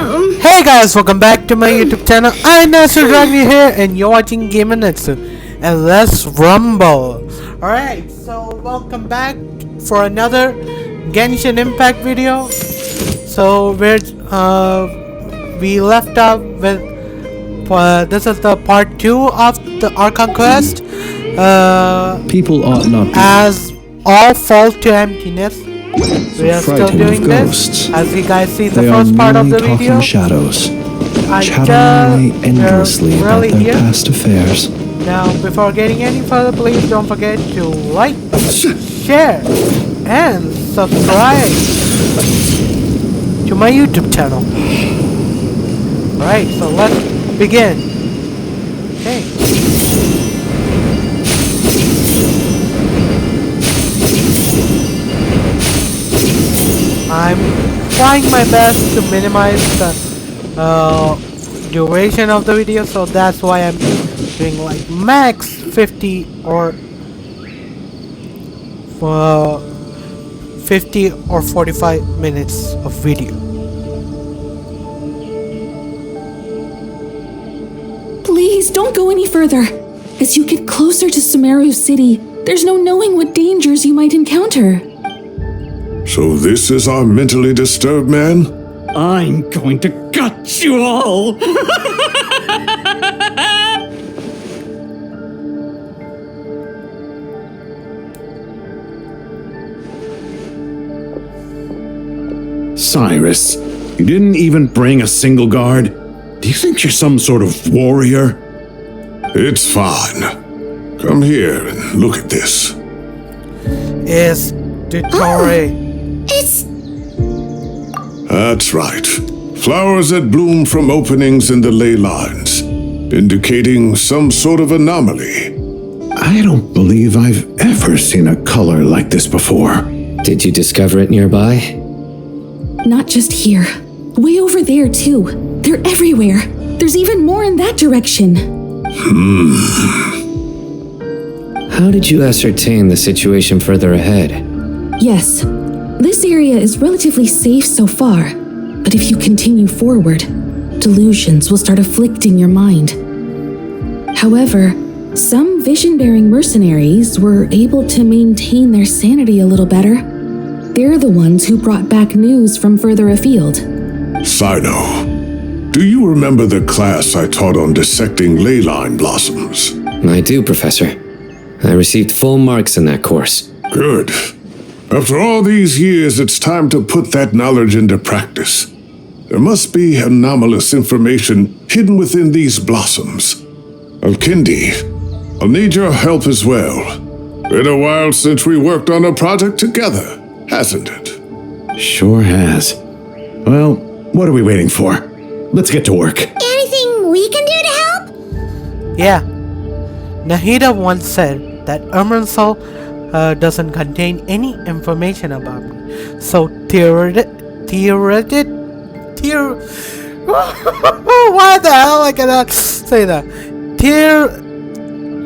Hey guys, welcome back to my YouTube channel. I'm Nasser Ragni here, and you're watching Game and let's rumble. Alright, so welcome back for another Genshin Impact video. So we left off with this is the part 2 of the Archon quest. People ought not be as all fall to emptiness. We are still doing ghosts. this. As you guys see the They first part of the talking video, shadows, chattering away endlessly about their past affairs. Now, before getting any further, please don't forget to like, share, and subscribe to my YouTube channel. Alright, so let's begin. Okay. I'm trying my best to minimize the duration of the video, so that's why I'm doing like max 50 or 45 minutes of video. Please don't go any further. As you get closer to Sumeru City, there's no knowing what dangers you might encounter. So this is our mentally disturbed man? I'm going to gut you all! Cyrus, you didn't even bring a single guard? Do you think you're some sort of warrior? It's fine. Come here and look at this. Is Ditore. It's... That's right. Flowers that bloom from openings in the ley lines, indicating some sort of anomaly. I don't believe I've ever seen a color like this before. Did you discover it nearby? Not just here. Way over there, too. They're everywhere. There's even more in that direction. How did you ascertain the situation further ahead? Yes. This area is relatively safe so far. But if you continue forward, delusions will start afflicting your mind. However, some vision-bearing mercenaries were able to maintain their sanity a little better. They're the ones who brought back news from further afield. Sino, do you remember the class I taught on dissecting ley line blossoms? I do, Professor. I received full marks in that course. Good. After all these years, it's time to put that knowledge into practice. There must be anomalous information hidden within these blossoms. Alkindi, I'll need your help as well. Been a while since we worked on a project together, hasn't it? Sure has. Well, what are we waiting for? Let's get to work. Anything we can do to help? Yeah. Nahida once said that Irminsul doesn't contain any information about me. So why the hell I cannot say that?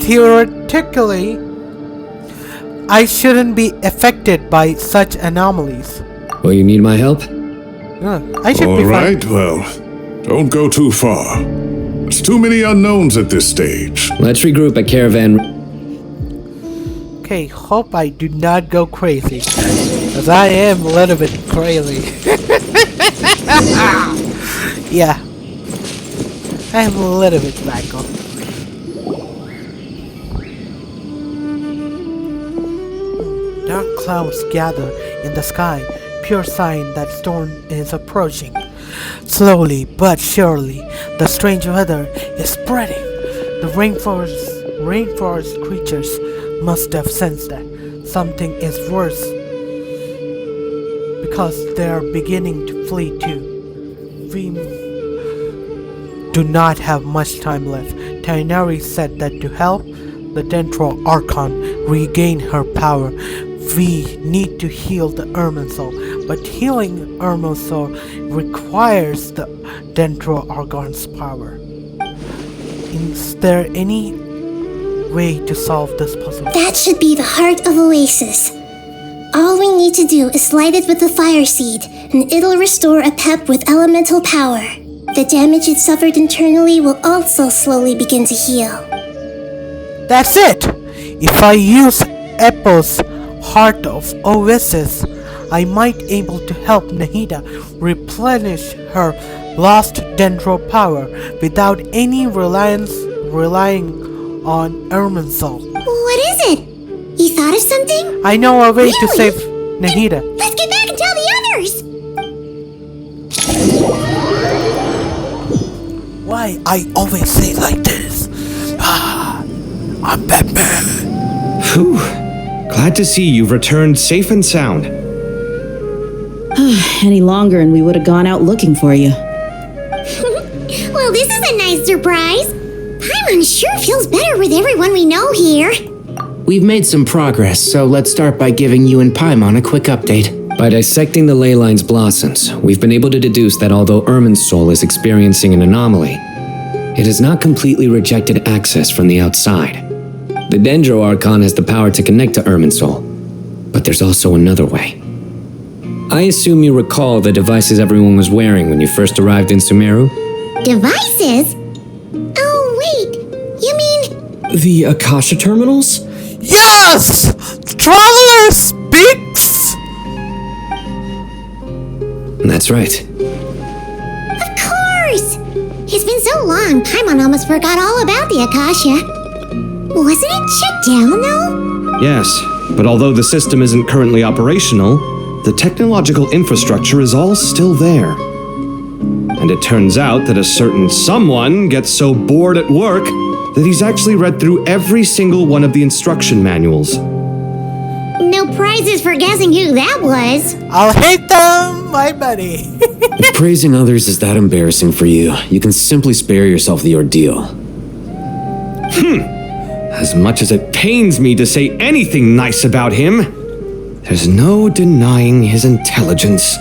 Theoretically, I shouldn't be affected by such anomalies. Will you need my help? I should All be fine. right, well, don't go too far. There's too many unknowns at this stage. Let's regroup at Caravan. Okay, hope I do not go crazy, because I am a little bit crazy. Yeah, I'm a little bit wacko. Dark clouds gather in the sky, pure sign that storm is approaching. Slowly but surely, the strange weather is spreading. The rainforest creatures must have sensed that something is worse, because they are beginning to flee too. We do not have much time left. Tainari said that to help the Dendro Archon regain her power, we need to heal the Irminsul, but healing Irminsul requires the Dendro Archon's power. Is there any way to solve this puzzle? That should be the heart of Oasis. All we need to do is light it with the fire seed, and it'll restore a pep with elemental power. The damage it suffered internally will also slowly begin to heal. That's it! If I use Eppo's Heart of Oasis, I might able to help Nahida replenish her lost dendro power without any relying on Irminsul. What is it? You thought of something? I know a way to Really? save Nahida. Let's get back and tell the others! Why I always say like this? I'm Batman. Phew. Glad to see you've returned safe and sound. Any longer and we would have gone out looking for you. Well, this is a nice surprise. Paimon sure feels better with everyone we know here. We've made some progress, so let's start by giving you and Paimon a quick update. By dissecting the ley line's blossoms, we've been able to deduce that although Irmin's soul is experiencing an anomaly, it has not completely rejected access from the outside. The Dendro Archon has the power to connect to Irmin's soul, but there's also another way. I assume you recall the devices everyone was wearing when you first arrived in Sumeru? Devices? Oh, wait. You mean... The Akasha terminals? Yes! Traveler speaks! That's right. Of course! It's been so long, Paimon almost forgot all about the Akasha. Wasn't it shut down, though? Yes, but although the system isn't currently operational, the technological infrastructure is all still there. And it turns out that a certain someone gets so bored at work that he's actually read through every single one of the instruction manuals. No prizes for guessing who that was. I'll hate them, my buddy. If praising others is that embarrassing for you, you can simply spare yourself the ordeal. As much as it pains me to say anything nice about him, there's no denying his intelligence.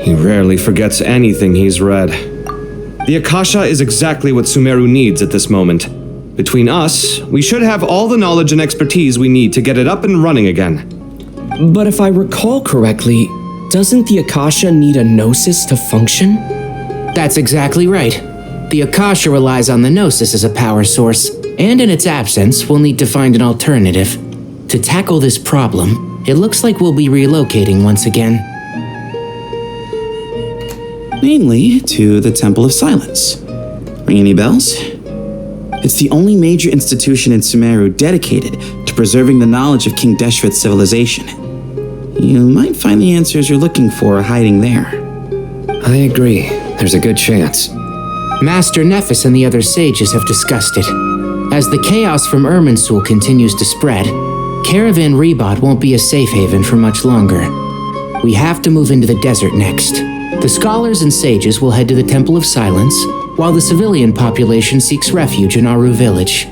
He rarely forgets anything he's read. The Akasha is exactly what Sumeru needs at this moment. Between us, we should have all the knowledge and expertise we need to get it up and running again. But if I recall correctly, doesn't the Akasha need a gnosis to function? That's exactly right. The Akasha relies on the Gnosis as a power source, and in its absence, we'll need to find an alternative. To tackle this problem, it looks like we'll be relocating once again. Mainly to the Temple of Silence. Ring any bells? It's the only major institution in Sumeru dedicated to preserving the knowledge of King Deshret's civilization. You might find the answers you're looking for hiding there. I agree. There's a good chance. Master Nephis and the other sages have discussed it. As the chaos from Irminsul continues to spread, Caravan Rebot won't be a safe haven for much longer. We have to move into the desert next. The scholars and sages will head to the Temple of Silence, while the civilian population seeks refuge in Aru village.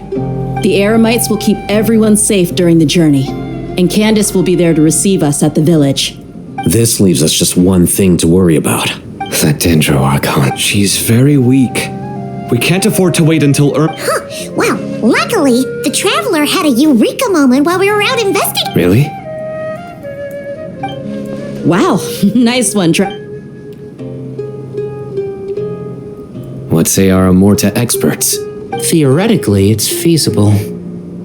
The Eremites will keep everyone safe during the journey, and Candace will be there to receive us at the village. This leaves us just one thing to worry about. That Dendro Archon. She's very weak. We can't afford to wait until Well, luckily, the Traveler had a eureka moment while we were out investigating. Really? Wow, nice one, What say our Amorta experts? Theoretically, it's feasible.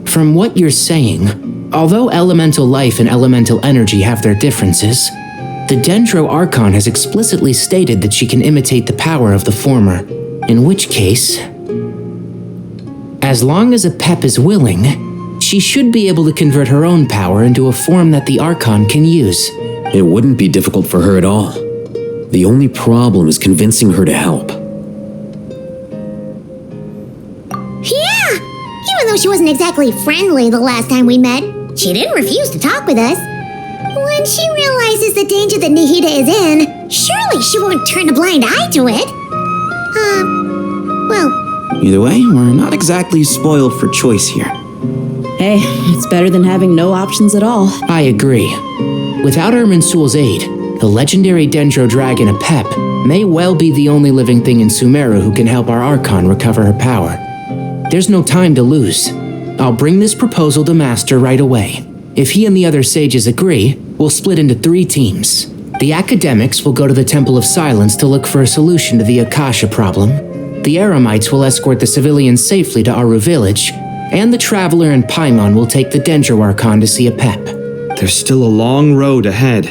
From what you're saying, although elemental life and elemental energy have their differences, the Dendro Archon has explicitly stated that she can imitate the power of the former, in which case, as long as a Pep is willing, she should be able to convert her own power into a form that the Archon can use. It wouldn't be difficult for her at all. The only problem is convincing her to help. Yeah! Even though she wasn't exactly friendly the last time we met, she didn't refuse to talk with us. When she realizes the danger that Nahida is in, surely she won't turn a blind eye to it. Well... Either way, we're not exactly spoiled for choice here. Hey, it's better than having no options at all. I agree. Without Irminsul's aid, the legendary Dendro Dragon Apep may well be the only living thing in Sumeru who can help our Archon recover her power. There's no time to lose. I'll bring this proposal to Master right away. If he and the other sages agree, We'll split into 3 teams. The academics will go to the Temple of Silence to look for a solution to the Akasha problem. The Eremites will escort the civilians safely to Aru village, and the Traveler and Paimon will take the Dendro Archon to see a pep. There's still a long road ahead,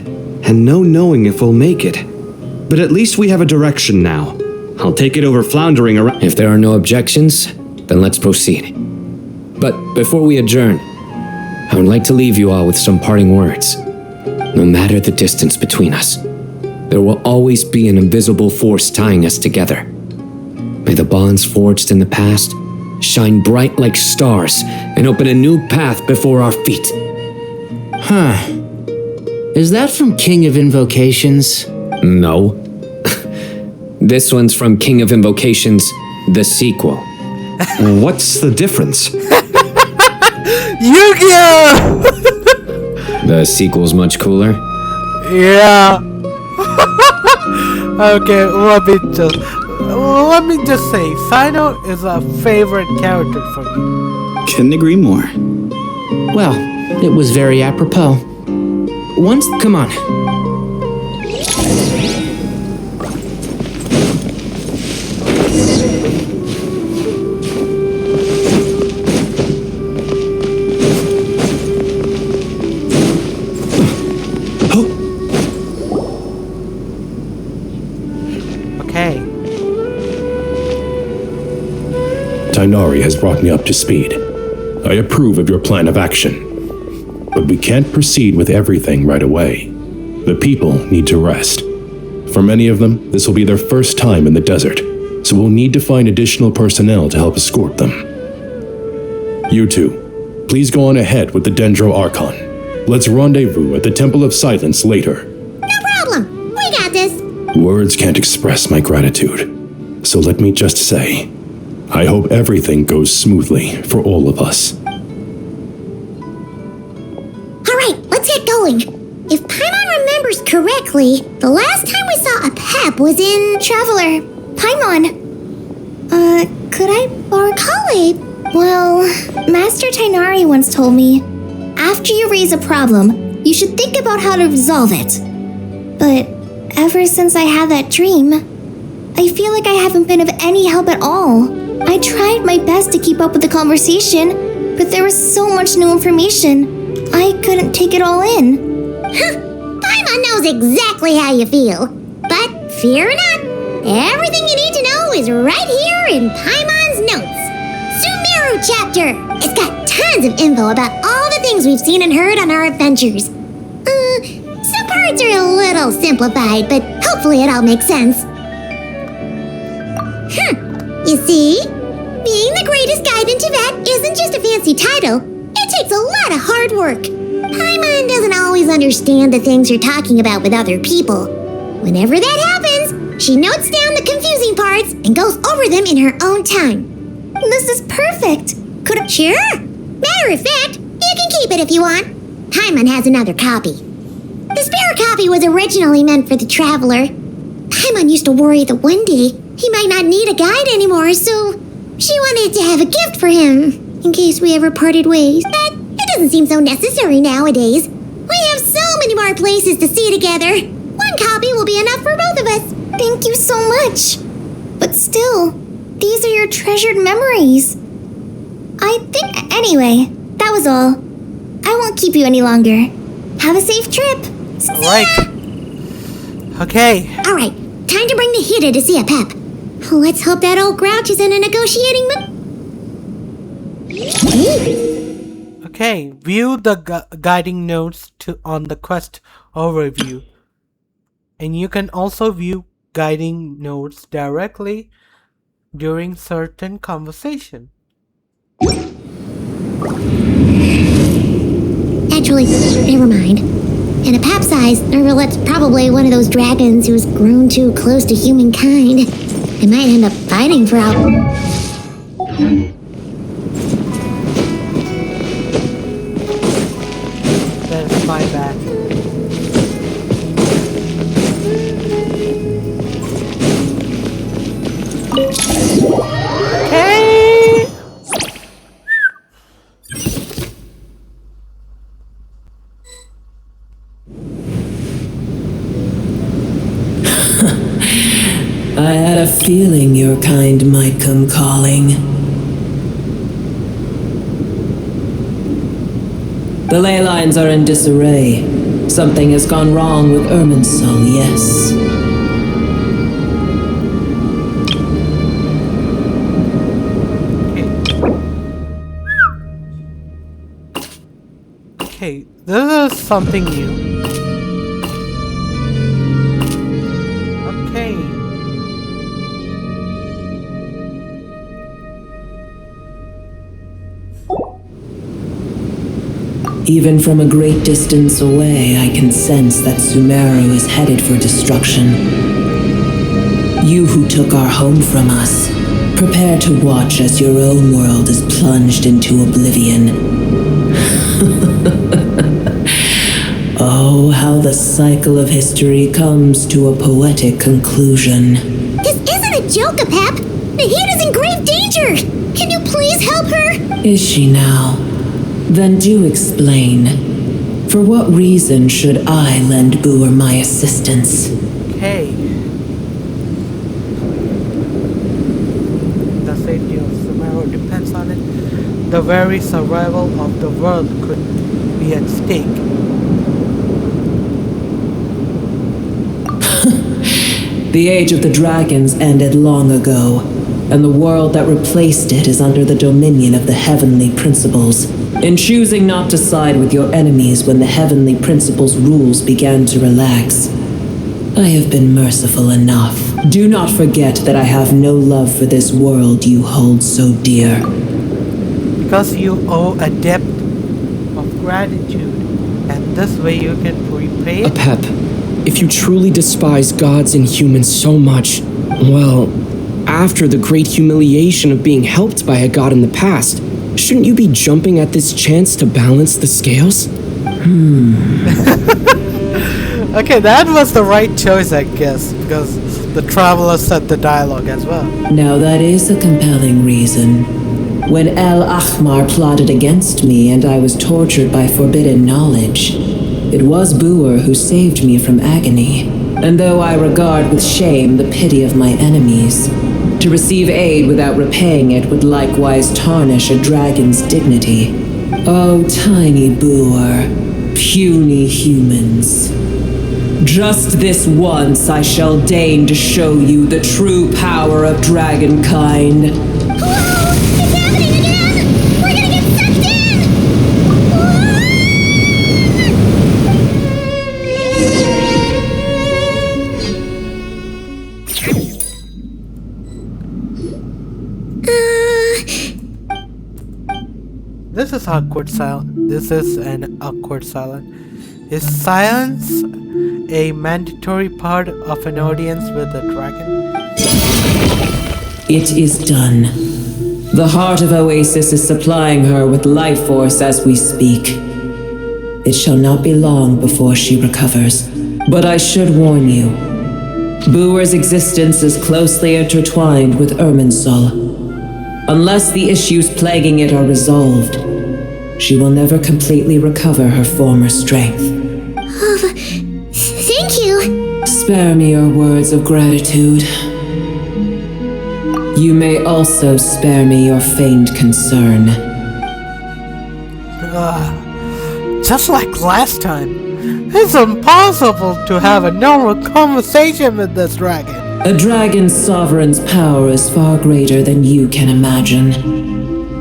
and no knowing if we'll make it. But at least we have a direction now. I'll take it over floundering around. If there are no objections, then let's proceed. But before we adjourn, I would like to leave you all with some parting words. No matter the distance between us, there will always be an invisible force tying us together. May the bonds forged in the past shine bright like stars and open a new path before our feet. Huh. Is that from King of Invocations? No. This one's from King of Invocations, the sequel. What's the difference? Yu-Gi-Oh! The sequel's much cooler? Yeah. Okay, let me just say, Sino is a favorite character for me. Couldn't agree more. Well, it was very apropos. Come on. Okay. Tainari has brought me up to speed. I approve of your plan of action. But we can't proceed with everything right away. The people need to rest. For many of them, this will be their first time in the desert, so we'll need to find additional personnel to help escort them. You two, please go on ahead with the Dendro Archon. Let's rendezvous at the Temple of Silence later. No problem. We got this. Words can't express my gratitude, so let me just say, I hope everything goes smoothly for all of us. If Paimon remembers correctly, the last time we saw a pep was in... Traveler, Paimon. Could I borrow Kale? Well, Master Tainari once told me, after you raise a problem, you should think about how to resolve it. But ever since I had that dream, I feel like I haven't been of any help at all. I tried my best to keep up with the conversation, but there was so much new information. I couldn't take it all in. Paimon knows exactly how you feel. But fear not, everything you need to know is right here in Paimon's notes. Sumeru chapter! It's got tons of info about all the things we've seen and heard on our adventures. Some parts are a little simplified, but hopefully it all makes sense. You see? Being the greatest guide in Tibet isn't just a fancy title. It takes a lot of hard work. Paimon doesn't always understand the things you're talking about with other people. Whenever that happens, she notes down the confusing parts and goes over them in her own time. This is perfect. Sure. Matter of fact, you can keep it if you want. Paimon has another copy. The spare copy was originally meant for the Traveler. Paimon used to worry that one day he might not need a guide anymore, so she wanted to have a gift for him in case we ever parted ways. But it doesn't seem so necessary nowadays. We have so many more places to see together. One copy will be enough for both of us. Thank you so much. But still, these are your treasured memories. Anyway, that was all. I won't keep you any longer. Have a safe trip. Right. Okay. Alright, time to bring the Hida to see a pep. Let's hope that old grouch is in a negotiating mood. Okay, view the guiding notes on the quest overview. And you can also view guiding notes directly during certain conversation. Actually, never mind. In a pep-sized Nervalet's probably one of those dragons who's grown too close to humankind. They might end up fighting for our... That's my bad. Hey! feeling your kind might come calling. The ley lines are in disarray. Something has gone wrong with Irminsul, yes. Okay, this is something new. Okay. Even from a great distance away, I can sense that Sumeru is headed for destruction. You who took our home from us, prepare to watch as your own world is plunged into oblivion. Oh, how the cycle of history comes to a poetic conclusion. This isn't a joke, Pep! Nahida's in grave danger! Can you please help her? Is she now? Then do explain. For what reason should I lend Booer my assistance? Okay. The safety of Sumeru depends on it. The very survival of the world could be at stake. The age of the dragons ended long ago, and the world that replaced it is under the dominion of the heavenly principles. In choosing not to side with your enemies when the heavenly principles' rules began to relax, I have been merciful enough. Do not forget that I have no love for this world you hold so dear. Because you owe a debt of gratitude, and this way you can repay it. Apep, if you truly despise gods and humans so much, well, after the great humiliation of being helped by a god in the past, shouldn't you be jumping at this chance to balance the scales? Okay, that was the right choice, I guess, because the traveler set the dialogue as well. Now that is a compelling reason. When El Ahmar plotted against me and I was tortured by forbidden knowledge, it was Booer who saved me from agony. And though I regard with shame the pity of my enemies, to receive aid without repaying it would likewise tarnish a dragon's dignity. Oh, tiny Booer, puny humans. Just this once I shall deign to show you the true power of dragonkind. Whoa! It's happening again! We're gonna get sucked in! This is awkward silence. This is an awkward silence. Is silence a mandatory part of an audience with a dragon? It is done. The heart of Oasis is supplying her with life force as we speak. It shall not be long before she recovers. But I should warn you, Booer's existence is closely intertwined with Irminsul. Unless the issues plaguing it are resolved, she will never completely recover her former strength. Thank you. Spare me your words of gratitude. You may also spare me your feigned concern. Just like last time, it's impossible to have a normal conversation with this dragon. A dragon's sovereign's power is far greater than you can imagine.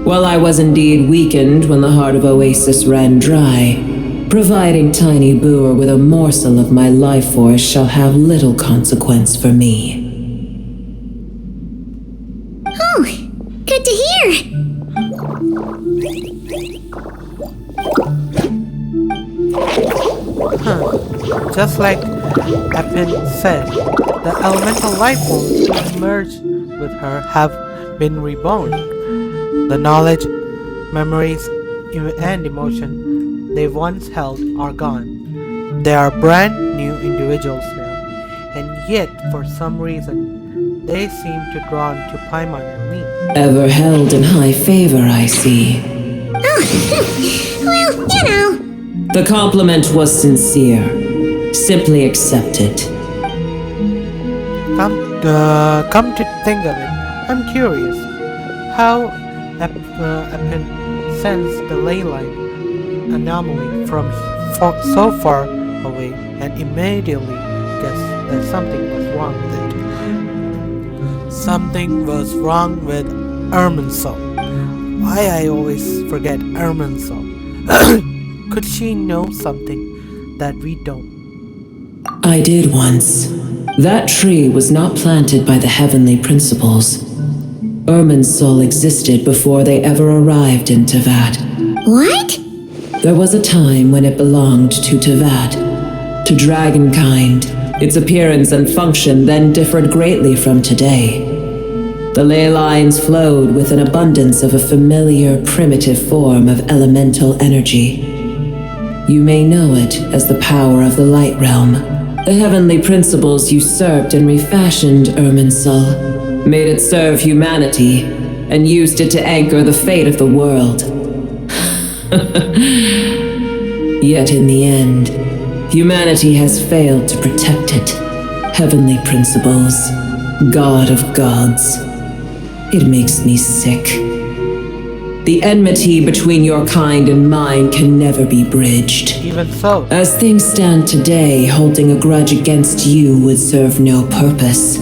While I was indeed weakened when the heart of Oasis ran dry, providing tiny Booer with a morsel of my life force shall have little consequence for me. Oh, good to hear. Just like Eppin said, the elemental life forms that merged with her have been reborn. The knowledge, memories, and emotion they once held are gone. They are brand new individuals now, and yet for some reason they seem to drawn to Paimon and me. Ever held in high favor, I see. Oh, well, you know. The compliment was sincere. Simply accept it. come to think of it, I'm curious how Appin sensed the ley line anomaly from so far away and immediately guessed that something was wrong with it. Something was wrong with Irminsul. Why I always forget Irminsul. Could she know something that we don't? I did once. That tree was not planted by the heavenly principles. Irminsul existed before they ever arrived in Tevat. What? There was a time when it belonged to Tevat, to dragonkind. Its appearance and function then differed greatly from today. The ley lines flowed with an abundance of a familiar, primitive form of elemental energy. You may know it as the power of the light realm. The heavenly principles usurped and refashioned Irminsul, made it serve humanity, and used it to anchor the fate of the world. Yet in the end, humanity has failed to protect it. Heavenly principles, God of gods. It makes me sick. The enmity between your kind and mine can never be bridged. Even so. As things stand today, holding a grudge against you would serve no purpose.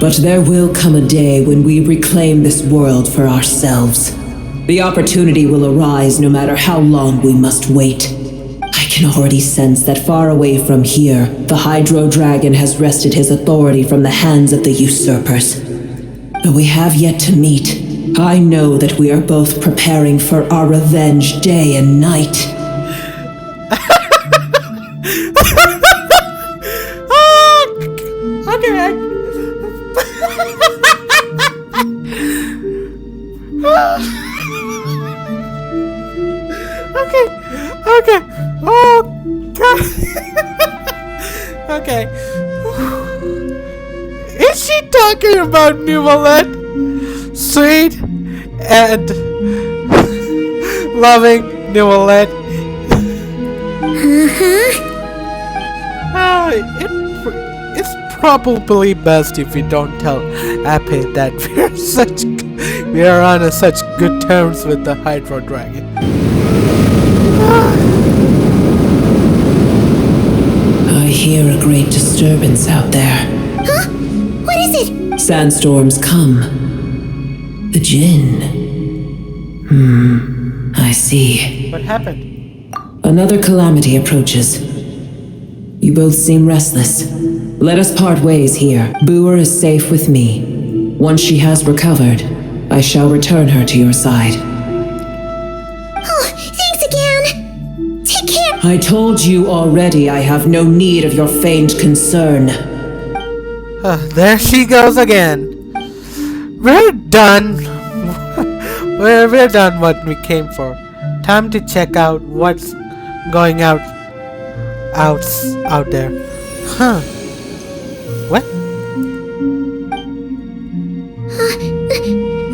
But there will come a day when we reclaim this world for ourselves. The opportunity will arise no matter how long we must wait. I can already sense that far away from here, the Hydro Dragon has wrested his authority from the hands of the usurpers. But we have yet to meet. I know that we are both preparing for our revenge day and night. Okay. Okay. Oh, God. Okay. Is she talking about Nuvalet? Sweet and loving Nuvalet. It's probably best if we don't tell Ape that we are on such good terms with the Hydro Dragon. I hear a great disturbance out there. Huh? What is it? Sandstorms come. The Jinn. I see. What happened? Another calamity approaches. You both seem restless. Let us part ways here. Boer is safe with me. Once she has recovered, I shall return her to your side. Oh, thanks again. Take care. I told you already I have no need of your feigned concern. There she goes again. We're done. We're done what we came for. Time to check out what's going out there. Huh. What?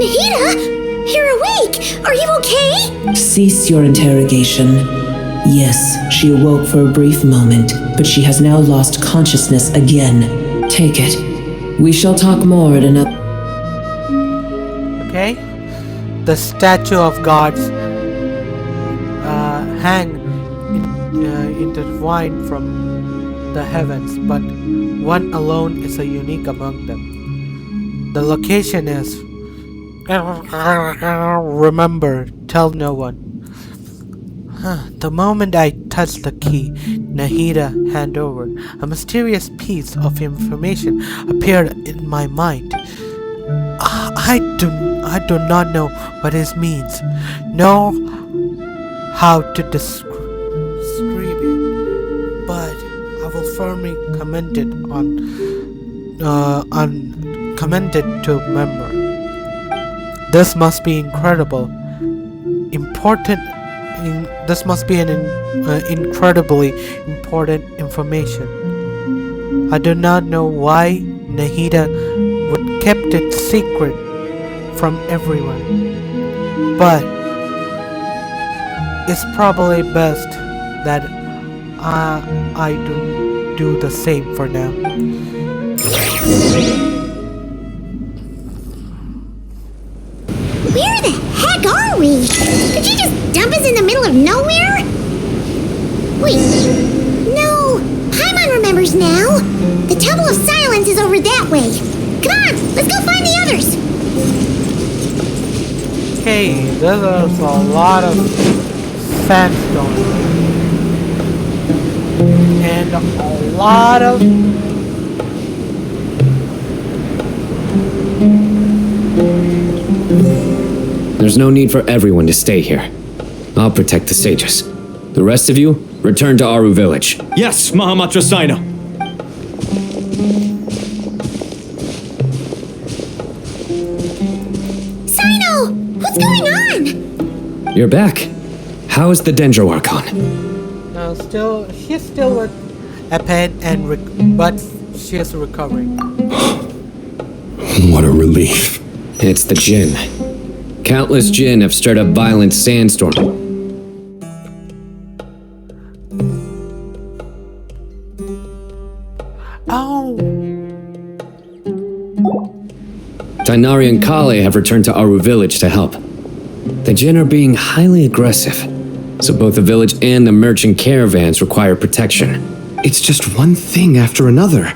Nahida, you're awake. Are you okay? Cease your interrogation. Yes, she awoke for a brief moment, but she has now lost consciousness again. Take it. We shall talk more at another... Okay. The statue of gods hang intertwined from the heavens, but one alone is unique among them. The location is... Remember, tell no one. The moment I touched the key Nahida handed over, a mysterious piece of information appeared in my mind. I do not know what it means, nor how to describe it, but I will firmly commend it commend it to memory. This must be incredible, important. This must be an incredibly important information. I do not know why Nahida would kept it secret from everyone, but it's probably best that I do the same for now. Where the heck are we? Did you just dump us in the middle of nowhere? Wait, no, Paimon remembers now. The Temple of Silence is over that way. Come on, let's go find the others. Okay, there's a lot of sandstone. And a lot of... There's no need for everyone to stay here. I'll protect the sages. The rest of you, return to Aru village. Yes, Mahamatra Sino. Sino, what's going on? You're back. How's the Dendro Archon? She's still with Eped, but she's recovering. What a relief. It's the Jinn. Countless Jinn have stirred up violent sandstorm. Oh! Tainari and Kale have returned to Aru village to help. The Jinn are being highly aggressive, so both the village and the merchant caravans require protection. It's just one thing after another.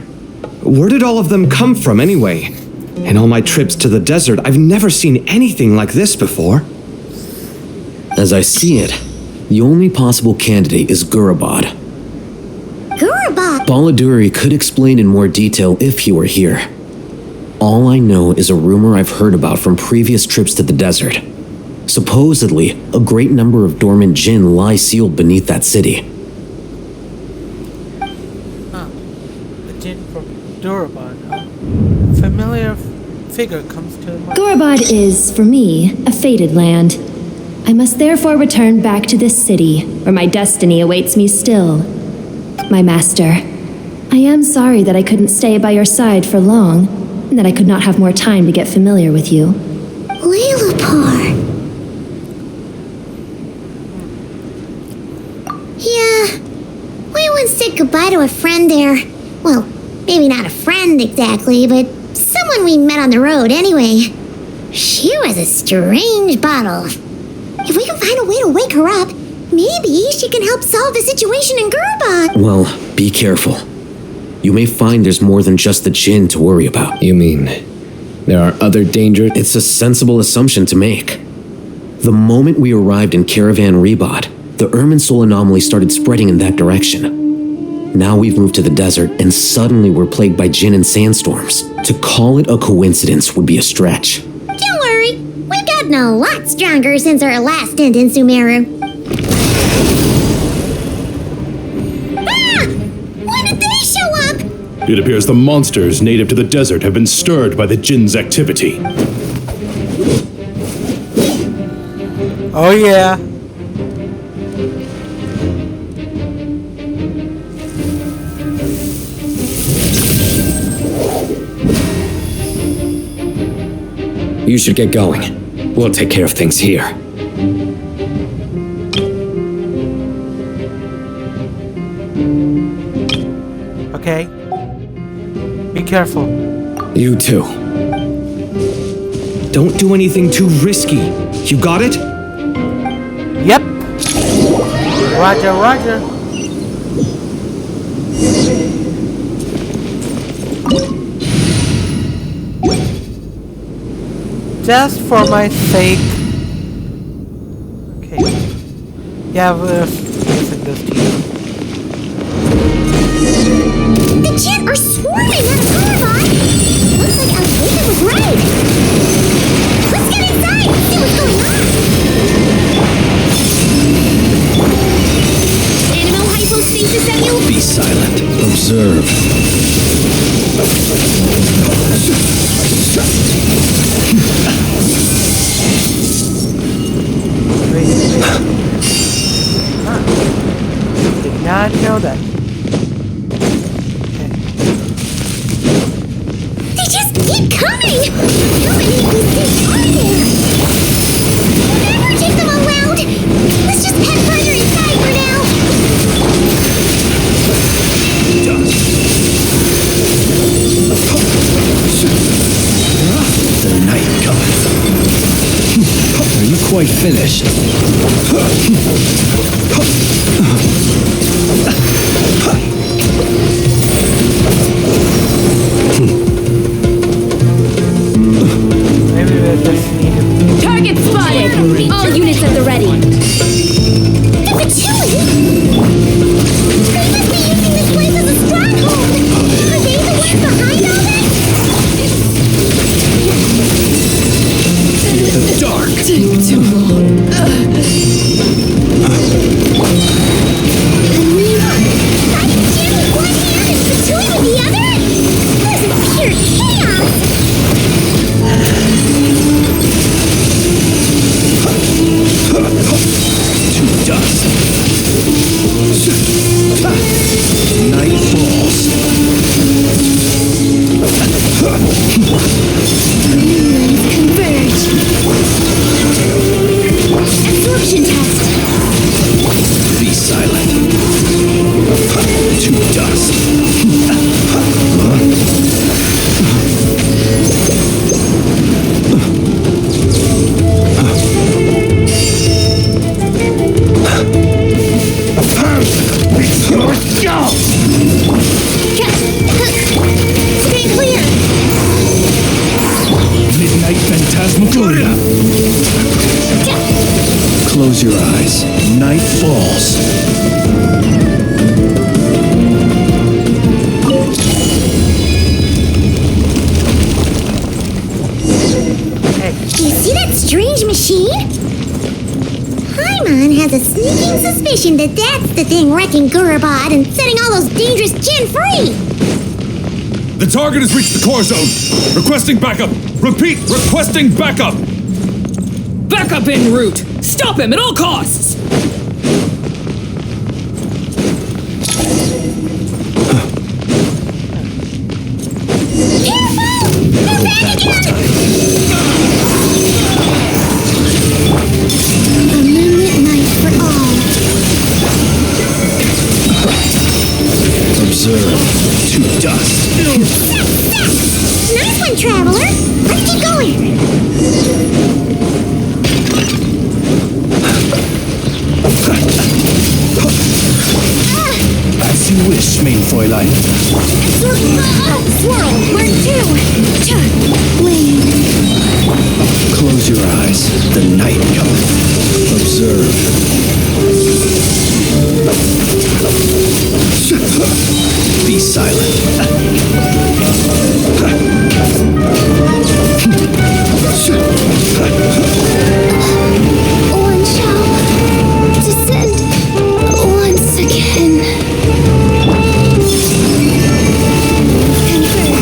Where did all of them come from anyway? In all my trips to the desert, I've never seen anything like this before. As I see it, the only possible candidate is Gurabad. Gurabad? Baladuri could explain in more detail if he were here. All I know is a rumor I've heard about from previous trips to the desert. Supposedly, a great number of dormant Jinn lie sealed beneath that city. The Jinn from Durabad, huh? Familiar figure comes to mind. Gurabad is, for me, a fated land. I must therefore return back to this city, where my destiny awaits me still. My master, I am sorry that I couldn't stay by your side for long, and that I could not have more time to get familiar with you. Lilapar. Yeah, we once said goodbye to a friend there. Well, maybe not a friend exactly, but someone we met on the road anyway. She was a strange bottle. If we can find a way to wake her up, maybe she can help solve the situation in Gurabad. Well, be careful. You may find there's more than just the Jinn to worry about. You mean, there are other dangers? It's a sensible assumption to make. The moment we arrived in Caravan Rebot, the Irminsul anomaly started spreading in that direction. Now we've moved to the desert, and suddenly we're plagued by Jinn and sandstorms. To call it a coincidence would be a stretch. Don't worry, we've gotten a lot stronger since our last stint in Sumeru. Ah! When did they show up? It appears the monsters native to the desert have been stirred by the Jinn's activity. Oh yeah. You should get going. We'll take care of things here. Okay. Be careful. You too. Don't do anything too risky. You got it? Yep. Roger, roger. Just for my sake. Okay. Yeah, we're using this to you. The Jinn are swarming out of Gurabad. Looks like Alfredo was right. Let's get inside and see what's going on. Animal hypostasis at you? Be silent. Observe. Did not know that. They just keep coming! How many of these things are there? We'll never take them all round! Let's just head further inside for now! cometh. Are you quite finished? Maybe we'll just need him. Target spotted! All units at the ready. The Patchouli! They must be using this place as a stronghold! Are they the ones behind all this? The dark. Take too long. I mean, fighting Jin with one hand and Patchouli with the other? This is pure chaos! To dust. Night falls. Converge. Absorption test. Be silent. To dust. It's your job! Stay clear! Midnight Phantasmagoria! Close your eyes. Night falls. Do you see that strange machine? Paimon has a sneaking suspicion that that's the thing wrecking Gurubad and setting all those dangerous Jin free! The target has reached the core zone. Requesting backup. Repeat, requesting backup. Backup en route. Stop him at all costs. A moonlit night for all. Observe. To dust. Nice one, Traveler! Let's keep going! As you wish, main Fräulein. Swirl! Mark 2! Wait. Close your eyes. The night cometh. Observe. Be silent. One shall descend once again. Confirm.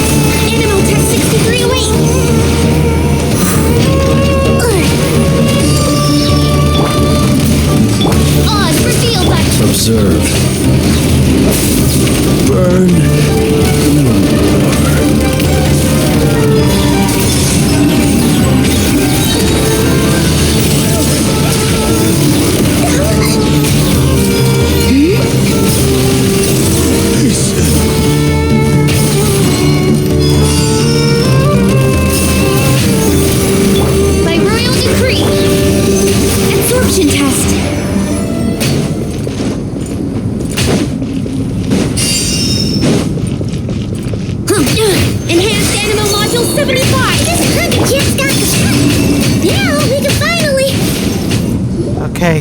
Animal test 6308. Oz reveal that. Observe. Burn. By royal decree. Absorption test. Enhanced animal module 75. This hundred kid's got the shot. Now we can finally. Okay.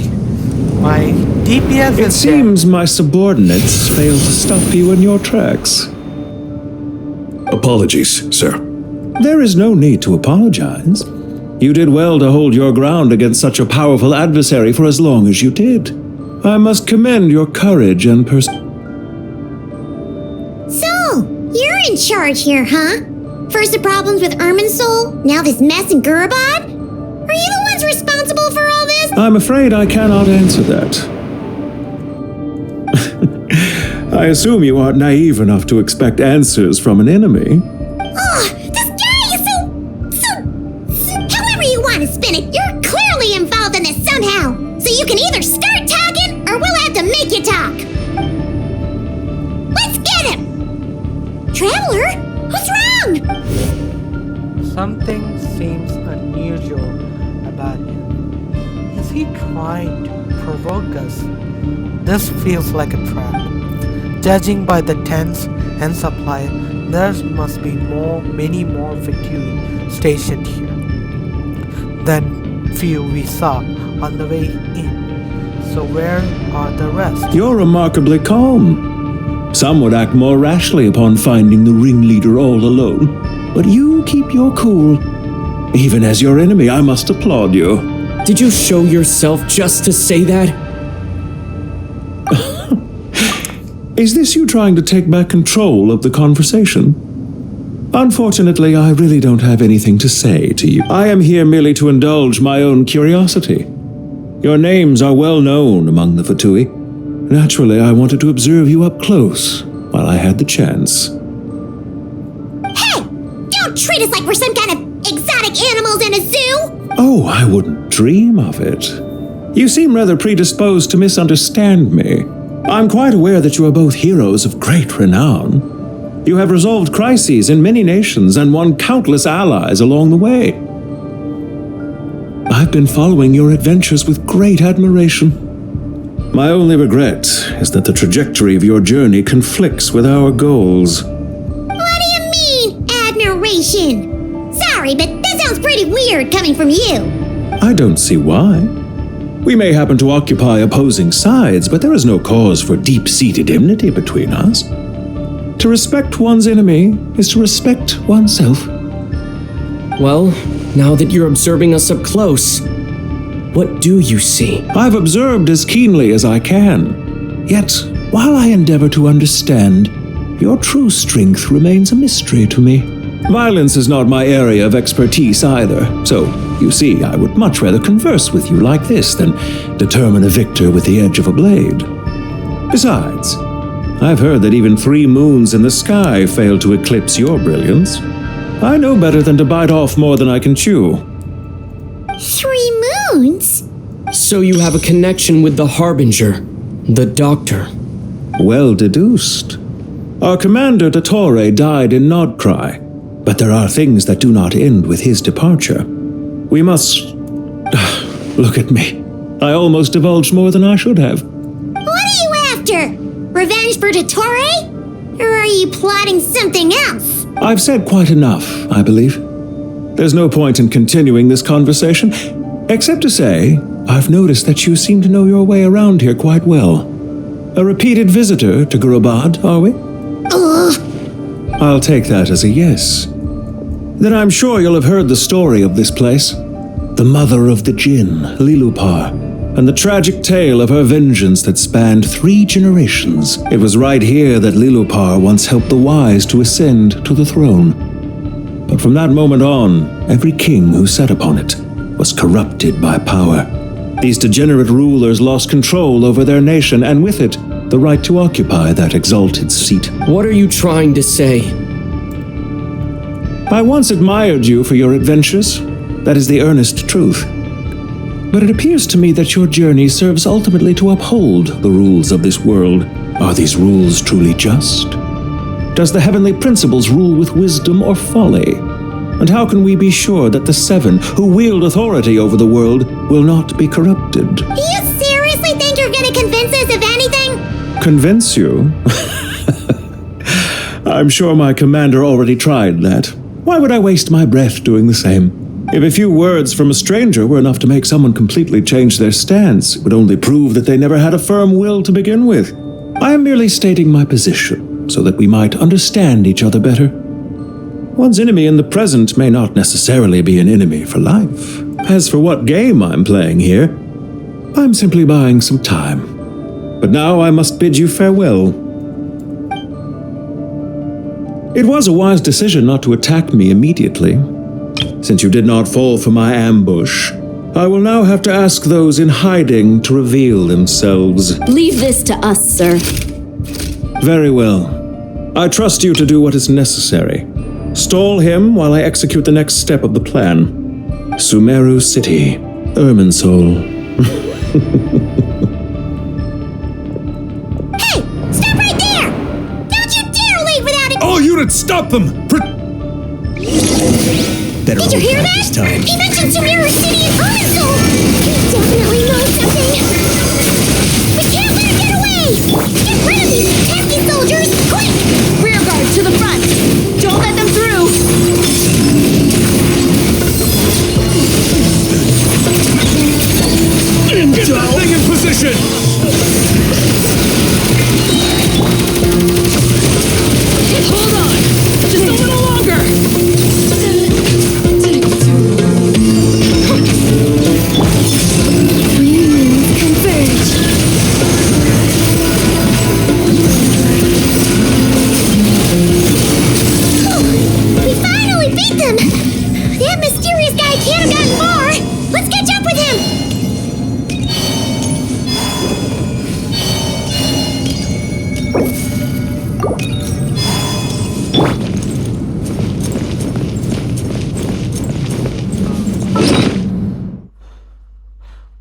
My DPS It is seems my subordinates failed to stop you in your tracks. Apologies, sir. There is no need to apologize. You did well to hold your ground against such a powerful adversary for as long as you did. I must commend your courage and So, you're in charge here, huh? First the problems with Irminsul, now this mess in Gurubad? Are you the ones responsible for all this? I'm afraid I cannot answer that. I assume you aren't naive enough to expect answers from an enemy. Oh, this guy is so... However you want to spin it, you're clearly involved in this somehow. So you can either start talking, or we'll have to make you talk. Let's get him! Traveler, what's wrong? Something seems unusual about him. Is he trying to provoke us? This feels like a trap. Judging by the tents and supply, there must be many more Fatui stationed here than few we saw on the way in. So where are the rest? You're remarkably calm. Some would act more rashly upon finding the ringleader all alone. But you keep your cool. Even as your enemy, I must applaud you. Did you show yourself just to say that? Is this you trying to take back control of the conversation? Unfortunately, I really don't have anything to say to you. I am here merely to indulge my own curiosity. Your names are well known among the Fatui. Naturally, I wanted to observe you up close while I had the chance. Hey! Don't treat us like we're some kind of exotic animals in a zoo! Oh, I wouldn't dream of it. You seem rather predisposed to misunderstand me. I'm quite aware that you are both heroes of great renown. You have resolved crises in many nations and won countless allies along the way. I've been following your adventures with great admiration. My only regret is that the trajectory of your journey conflicts with our goals. What do you mean, admiration? Sorry, but that sounds pretty weird coming from you. I don't see why. We may happen to occupy opposing sides, but there is no cause for deep-seated enmity between us. To respect one's enemy is to respect oneself. Well, now that you're observing us up close, what do you see? I've observed as keenly as I can. Yet, while I endeavor to understand, your true strength remains a mystery to me. Violence is not my area of expertise either, so, you see, I would much rather converse with you like this than determine a victor with the edge of a blade. Besides, I've heard that even 3 moons in the sky fail to eclipse your brilliance. I know better than to bite off more than I can chew. 3 moons? So you have a connection with the Harbinger, the Doctor. Well deduced. Our commander, Dottore, died in Nodcry, but there are things that do not end with his departure. We must... Look at me. I almost divulged more than I should have. What are you after? Revenge for Dottore? Or are you plotting something else? I've said quite enough, I believe. There's no point in continuing this conversation, except to say, I've noticed that you seem to know your way around here quite well. A repeated visitor to Gurubad, are we? Ugh. I'll take that as a yes. Then I'm sure you'll have heard the story of this place. The mother of the Jinn, Lilupar, and the tragic tale of her vengeance that spanned 3 generations. It was right here that Lilupar once helped the wise to ascend to the throne. But from that moment on, every king who sat upon it was corrupted by power. These degenerate rulers lost control over their nation, and with it, the right to occupy that exalted seat. What are you trying to say? I once admired you for your adventures. That is the earnest truth. But it appears to me that your journey serves ultimately to uphold the rules of this world. Are these rules truly just? Does the heavenly principles rule with wisdom or folly? And how can we be sure that the 7 who wield authority over the world will not be corrupted? Do you seriously think you're gonna convince us of anything? Convince you? I'm sure my commander already tried that. Why would I waste my breath doing the same? If a few words from a stranger were enough to make someone completely change their stance, it would only prove that they never had a firm will to begin with. I am merely stating my position, so that we might understand each other better. One's enemy in the present may not necessarily be an enemy for life. As for what game I'm playing here, I'm simply buying some time. But now I must bid you farewell. It was a wise decision not to attack me immediately. Since you did not fall for my ambush, I will now have to ask those in hiding to reveal themselves. Leave this to us, sir. Very well. I trust you to do what is necessary. Stall him while I execute the next step of the plan. Sumeru City, Irminsul. Hey! Stop right there! Don't you dare leave without it! All units, stop them! Better Did you hold hear tight that? this time. He mentioned Sumeru City and Arkansas! He definitely knows something! We can't let him get away! Get rid of these pesky soldiers, quick! Rear guard to the front! Don't let them through! Get that thing in position! Hold on! Just a little longer! We finally beat them! That mysterious guy can't have gotten far! Let's catch up with him!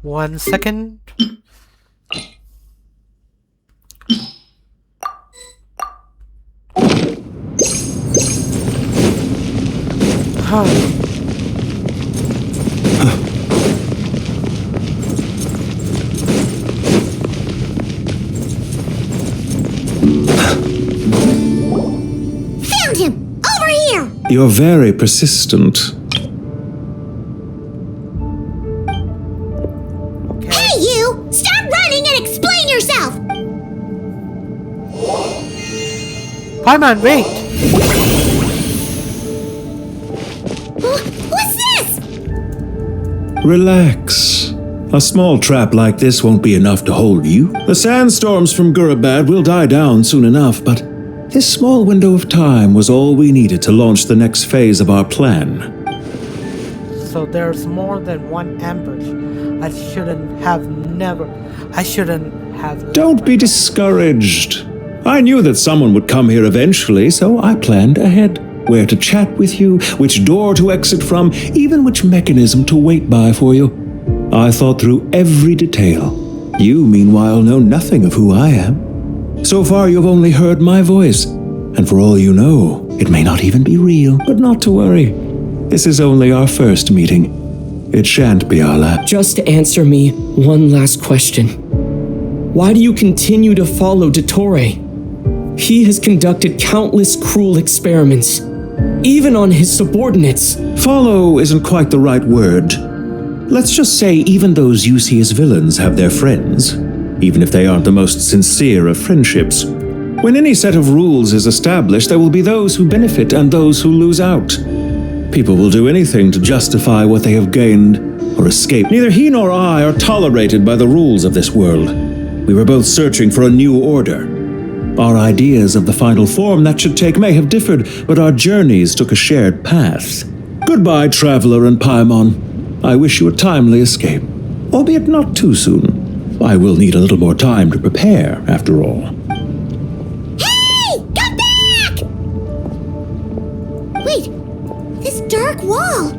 One second. Huh. Found him! Over here! You're very persistent. Hey, you! Stop running and explain yourself! Paimon, wait! What's this? Relax. A small trap like this won't be enough to hold you. The sandstorms from Gurabad will die down soon enough, but this small window of time was all we needed to launch the next phase of our plan. So there's more than one ambush. I shouldn't have. Don't be discouraged. I knew that someone would come here eventually, so I planned ahead. Where to chat with you, which door to exit from, even which mechanism to wait by for you. I thought through every detail. You, meanwhile, know nothing of who I am. So far, you've only heard my voice, and for all you know, it may not even be real. But not to worry. This is only our first meeting. It shan't be our last. Just answer me one last question. Why do you continue to follow Dottore? He has conducted countless cruel experiments, even on his subordinates. Follow isn't quite the right word. Let's just say even those you see as villains have their friends, even if they aren't the most sincere of friendships. When any set of rules is established, there will be those who benefit and those who lose out. People will do anything to justify what they have gained or escape. Neither he nor I are tolerated by the rules of this world. We were both searching for a new order. Our ideas of the final form that should take may have differed, but our journeys took a shared path. Goodbye, Traveler and Paimon. I wish you a timely escape, albeit not too soon. I will need a little more time to prepare, after all. Hey! Come back! Wait, this dark wall.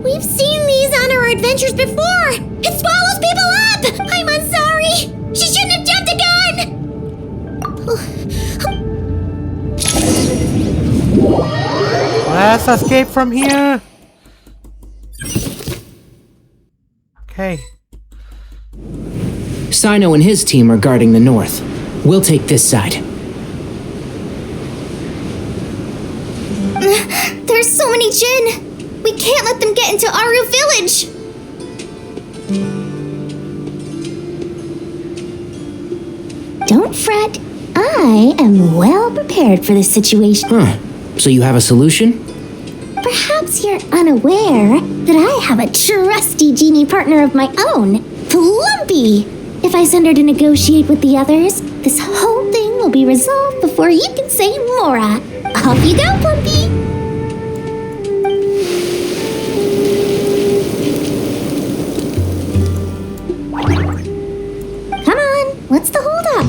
We've seen these on our adventures before. It swallows people up! I'm sorry. She shouldn't have jumped the gun! Let's escape from here. Okay. Sino and his team are guarding the north. We'll take this side. There's so many Jinn! We can't let them get into Aru village! Don't fret. I am well prepared for this situation. So you have a solution? Perhaps you're unaware that I have a trusty genie partner of my own, Plumpy. If I send her to negotiate with the others, this whole thing will be resolved before you can say Mora. Off you go, Plumpy. Come on, what's the holdup?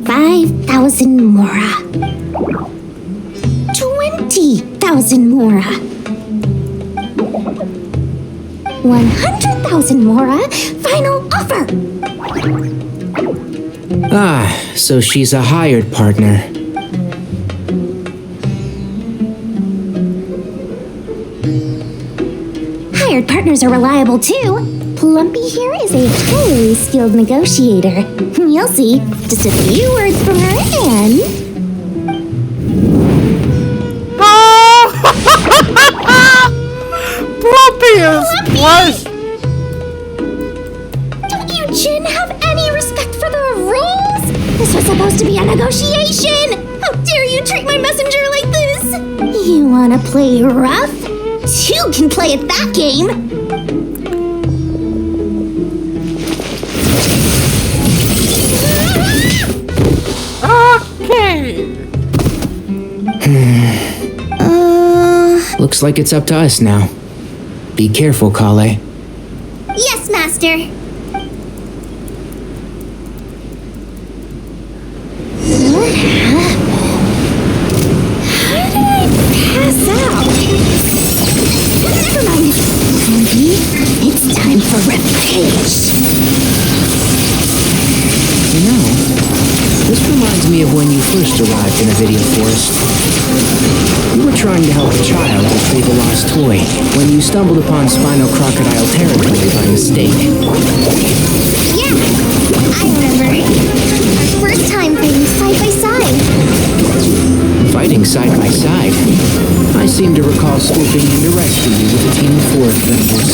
5,000 Mora. 20,000 Mora. 100,000 Mora. Final offer. So she's a hired partner. hired partners are reliable too. Plumpy here is a highly skilled negotiator. You'll see. Just a few words from her and... Plumpy is blessed! Don't you, Jin, have any respect for the rules? This was supposed to be a negotiation! How dare you treat my messenger like this? You wanna play rough? Two can play at that game! Looks like it's up to us now. Be careful, Kale. Yes, Master. How did I pass out? Never mind. Maybe it's time for repair. You know, this reminds me of when you first arrived in a video forest. You were trying to help a child retrieve a lost toy when you stumbled upon Spino Crocodile territory by mistake. Yeah, I remember. Our first time fighting side by side. Fighting side by side? I seem to recall swooping in to rescue you with a team of forest members.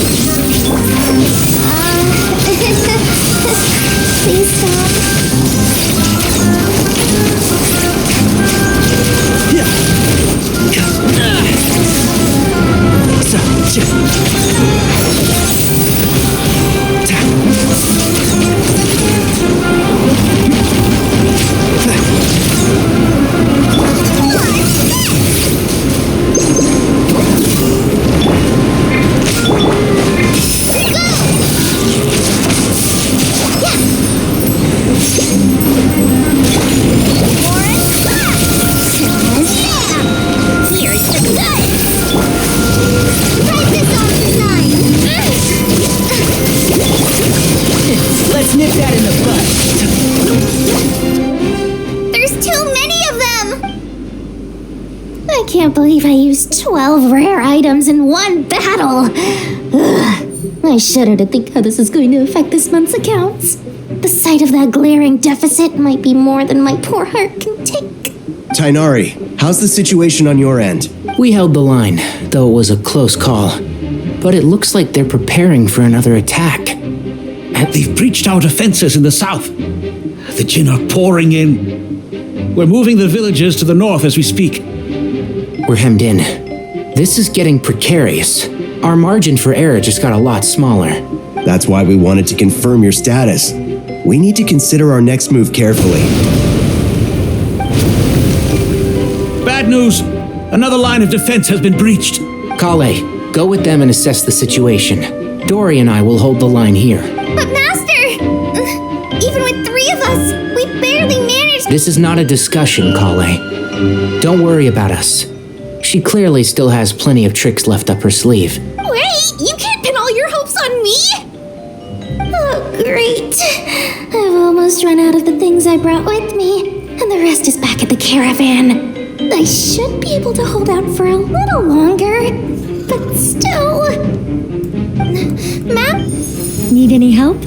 Please stop. Let's nip that in the bud. There's too many of them! I can't believe I used 12 rare items in one battle. Ugh. I shudder to think how this is going to affect this month's accounts. The sight of that glaring deficit might be more than my poor heart can take. Tainari, how's the situation on your end? We held the line, though it was a close call. But it looks like they're preparing for another attack. And they've breached our defenses in the south. The Jin are pouring in. We're moving the villagers to the north as we speak. We're hemmed in. This is getting precarious. Our margin for error just got a lot smaller. That's why we wanted to confirm your status. We need to consider our next move carefully. Bad news! Another line of defense has been breached. Kale, go with them and assess the situation. Dory and I will hold the line here. But Master! Even with 3 of us, we barely managed— This is not a discussion, Kale. Don't worry about us. She clearly still has plenty of tricks left up her sleeve. Wait! You can't pin all your hopes on me! Oh, great. I've almost run out of the things I brought with me, and the rest is back at the caravan. I should be able to hold out for a little longer, but still... Map? Need any help?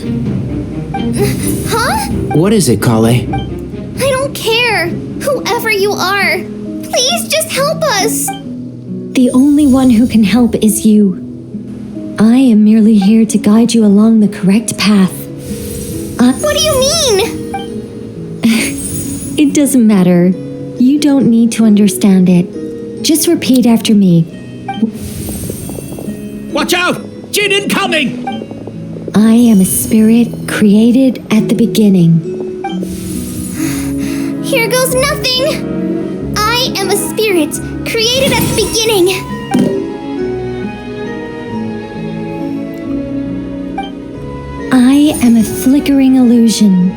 Huh? What is it, Kale? I don't care. Whoever you are, please just help us. The only one who can help is you. I am merely here to guide you along the correct path. What do you mean? It doesn't matter. You don't need to understand it. Just repeat after me. Watch out! Jin incoming! I am a spirit created at the beginning. Here goes nothing. I am a spirit created at the beginning. I am a flickering illusion.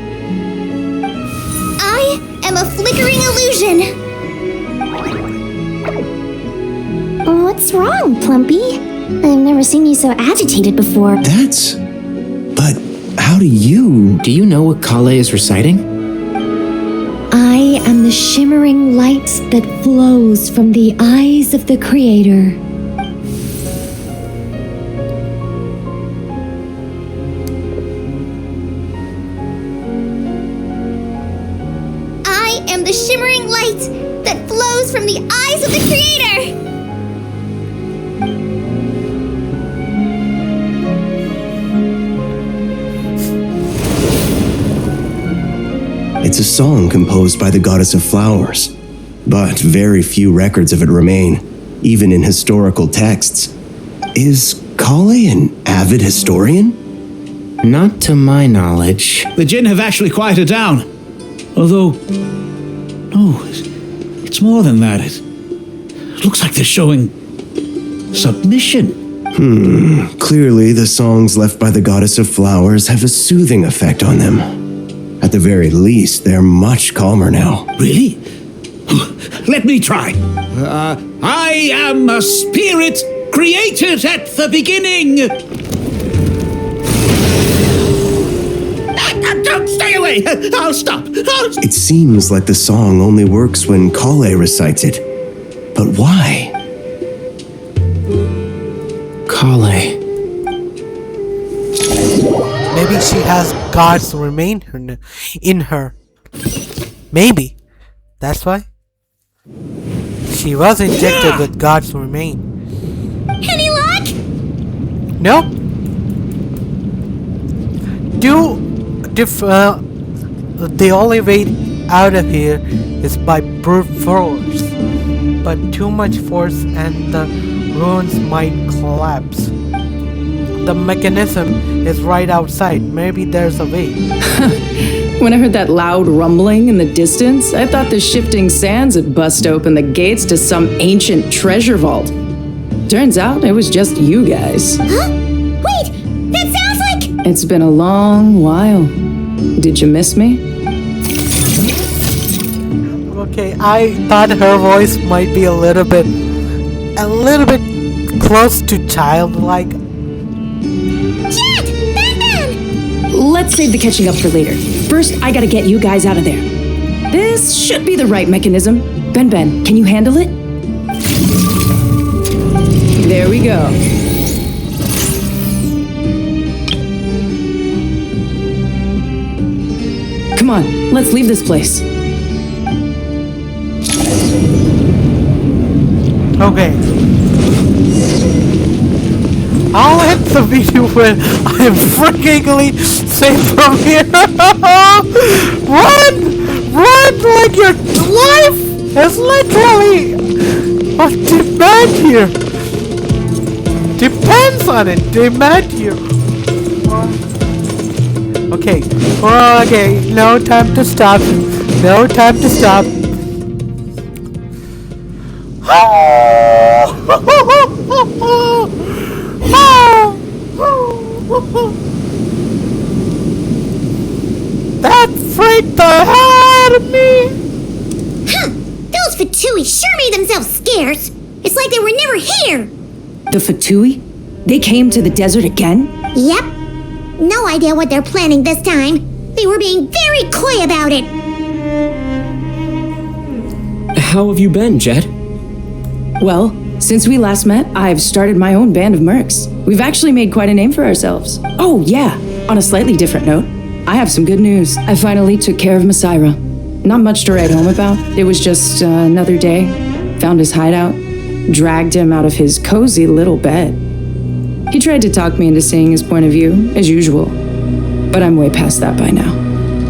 I am a flickering illusion. What's wrong, Plumpy? I've never seen you so agitated before. But how do you... Do you know what Kale is reciting? I am the shimmering light that flows from the eyes of the Creator. shimmering light that flows from the eyes of the Creator. It's a song composed by the goddess of flowers, but very few records of it remain, even in historical texts. Is Kale an avid historian? Not to my knowledge. The Jinn have actually quieted down. Although, no, it's more than that. It looks like they're showing submission. Clearly the songs left by the goddess of flowers have a soothing effect on them. At the very least, they're much calmer now. Really? Let me try. I am a spirit created at the beginning. Don't stay away. I'll stop. It seems like the song only works when Kale recites it. But why? Kale. Maybe she has gods remain in her. Maybe. That's why. She was injected with gods remain. Any luck? No. The only way out of here is by brute force. But too much force and the ruins might collapse. The mechanism is right outside. Maybe there's a way. When I heard that loud rumbling in the distance, I thought the shifting sands had bust open the gates to some ancient treasure vault. Turns out it was just you guys. Huh? Wait, that sounds like... It's been a long while. Did you miss me? Okay, I thought her voice might be a little bit close to childlike. Jet! Ben! Let's save the catching up for later. First, I gotta get you guys out of there. This should be the right mechanism. Ben, can you handle it? There we go. Come on, let's leave this place. Okay. I'll end the video when I'm freakingly safe from here. Run! Run like your life is literally a demand here. Depends on it. Demand here. Okay. Okay. No time to stop. No time to stop. That freaked the hell out of me! Huh! Those Fatui sure made themselves scarce. It's like they were never here. The Fatui? They came to the desert again? Yep. No idea what they're planning this time. They were being very coy about it. How have you been, Jet? Well, since we last met, I've started my own band of mercs. We've actually made quite a name for ourselves. Oh, yeah. On a slightly different note, I have some good news. I finally took care of Masira. Not much to write home about. It was just another day. Found his hideout. Dragged him out of his cozy little bed. He tried to talk me into seeing his point of view, as usual. But I'm way past that by now.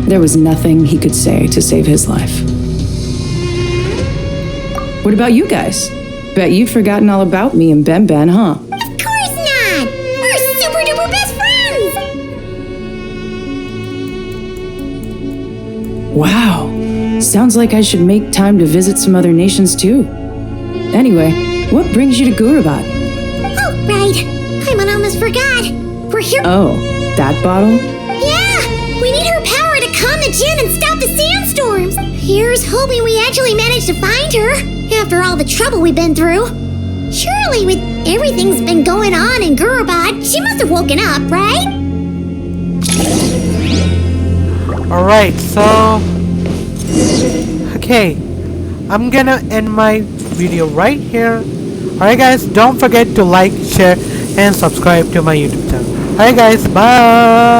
There was nothing he could say to save his life. What about you guys? Bet you've forgotten all about me and Ben, huh? Of course not! We're super duper best friends! Wow. Sounds like I should make time to visit some other nations too. Anyway, what brings you to Gurabat? Oh, right. Paimon almost forgot. We're here. Oh, that bottle? Yeah! We need her power to calm the Jinn and stop the sandstorms. Here's hoping we actually manage to find her. After all the trouble we've been through. Surely with everything's been going on in Gurabat, she must have woken up, right? Alright, so... Okay. I'm gonna end my video right here. Alright guys, don't forget to like, share, and subscribe to my YouTube channel. Alright guys, bye!